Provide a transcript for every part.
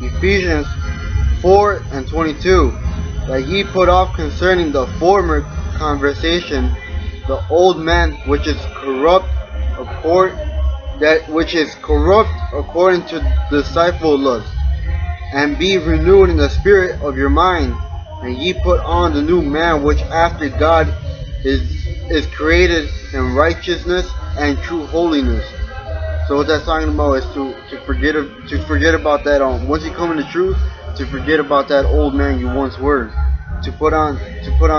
Ephesians 4:22, that ye put off concerning the former conversation the old man which is corrupt according to deceitful lust, and be renewed in the spirit of your mind, and ye put on the new man which after God is created in righteousness and true holiness. So what that's talking about is to forget about that. Once you come into truth, to forget about that old man you once were, to put on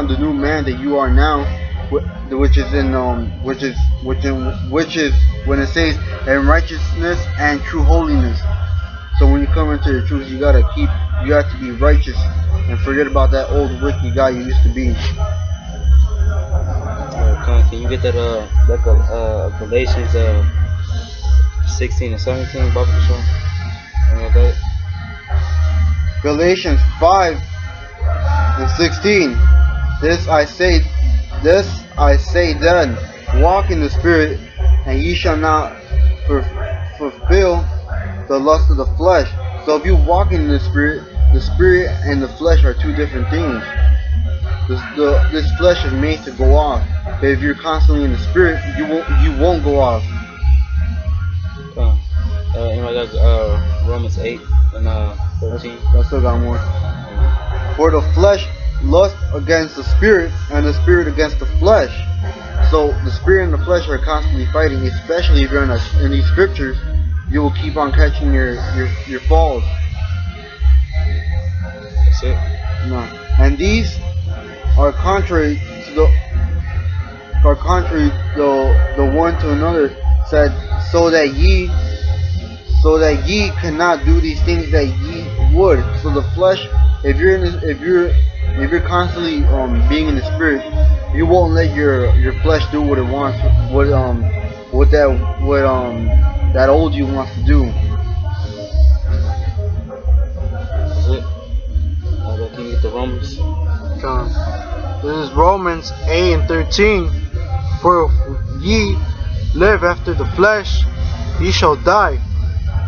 the new man that you are now, which is when it says in righteousness and true holiness. So when you come into the truth, you have to be righteous and forget about that old wicked guy you used to be. Can you get that Galatians 16 and 17 Bible show? Galatians 5:16. This I say then, walk in the spirit, and ye shall not fulfill the lust of the flesh. So if you walk in the spirit and the flesh are two different things. This flesh is made to go off, but if you're constantly in the spirit, you won't go off. Romans 8 and 13. I still got more. For the flesh lust against the spirit, and the spirit against the flesh. So the spirit and the flesh are constantly fighting, especially if you're in these scriptures. You will keep on catching your falls. That's it. No. And these are contrary to the one to another, said, so that ye cannot do these things that ye would. So the flesh, if you're constantly being in the spirit, you won't let your flesh do what it wants, what that old you wants to do. That's it. Can you get the Romans? This is Romans 8:13. For if ye live after the flesh, ye shall die.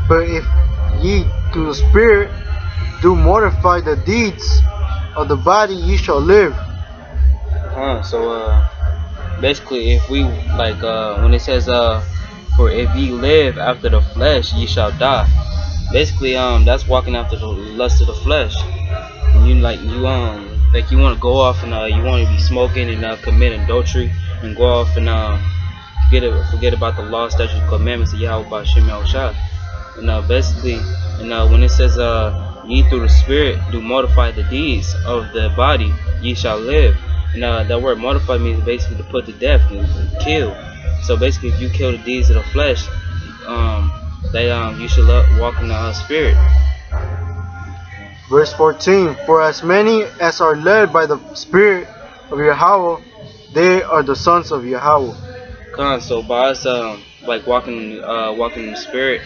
But if ye through the Spirit do mortify the deeds of the body, ye shall live. So basically, if we when it says for if ye live after the flesh, ye shall die. Basically, that's walking after the lust of the flesh. And you want to go off and you want to be smoking and commit adultery and go off and forget about the law, statutes, and commandments of Yahweh B'Shem Yahushua. And basically, when it says ye through the Spirit do mortify the deeds of the body, ye shall live. And that word mortify means basically to put to death and kill. So basically, if you kill the deeds of the flesh, you should walk in the Spirit. Verse 14. For as many as are led by the Spirit of Yahweh, they are the sons of Yahweh. So by us walking in the Spirit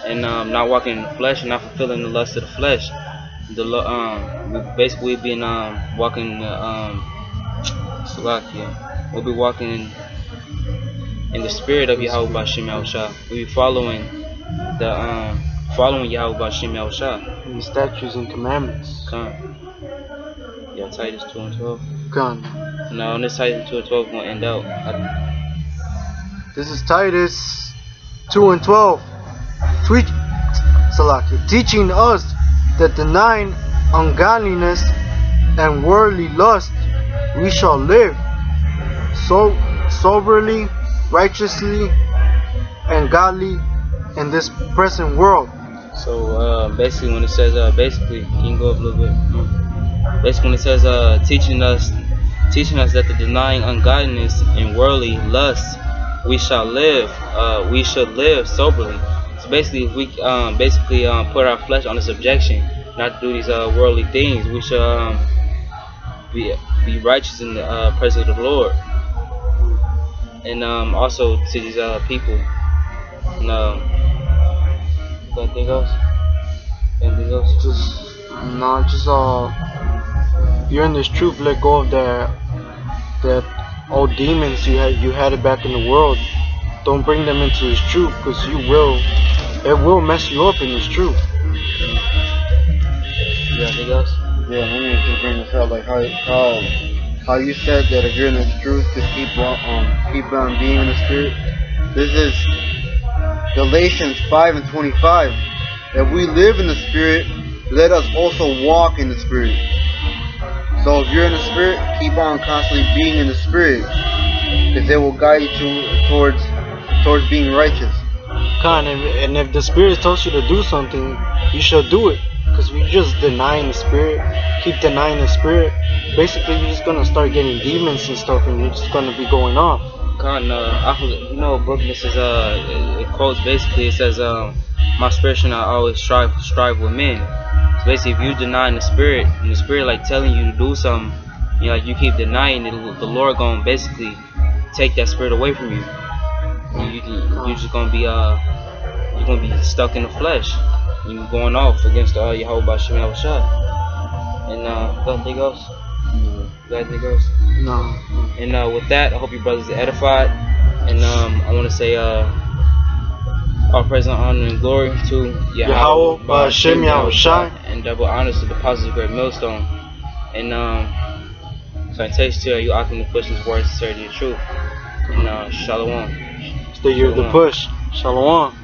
and not walking in the flesh and not fulfilling the lust of the flesh, we've been walking we'll be walking in the spirit of Yahweh B'Shem Yahushua. We'll be following Yahweh B'Shem Yahushua. The statutes and commandments. Yeah, Titus 2 and 12. Now on this Titus 2 and 12 gonna end out. This is Titus 2 and 12. Teaching us that denying ungodliness and worldly lust, we shall live soberly, righteously, and godly in this present world. So basically, when it says can you go up a little bit more? Basically, when it says teaching us that the denying ungodliness and worldly lust, we shall live. We should live soberly. So basically, if we put our flesh under subjection, not to do these worldly things, we should be righteous in the presence of the Lord, and also to these people. Anything else? You're in this truth. Let go of that old demons you had it back in the world. Don't bring them into this truth, because it will mess you up in this truth. got anything else? Yeah, let me just bring this up, like how you said that if you're in the truth to keep on being in the spirit. This is Galatians 5:25. If we live in the spirit, let us also walk in the spirit. So if you're in the spirit, keep on constantly being in the spirit, because it will guide you towards being righteous. Khan, and if the spirit tells you to do something, you should do it. Because if you're just denying the spirit, keep denying the spirit, basically you're just gonna start getting demons and stuff, and you're just gonna be going off. Con, I forget, you know, book this is it quotes basically. It says, "My spirit shall not always strive with men." So basically, if you denying the spirit, and the spirit like telling you to do something, you know, like you keep denying it, the Lord gonna basically take that spirit away from you. You're just gonna be you're gonna be stuck in the flesh. You're going off against Yahweh Shem Yahushua. And got anything else? Got anything else? No. And with that, I hope you brothers are edified. And I want to say all praise and honor and glory to Yahweh Ba'ashem Yahushua, and double honors to the apostles of Great Millstone. And salutations to you, Akim, to push this word sincerity and truth. And shalom. Stay here to push. Shalom.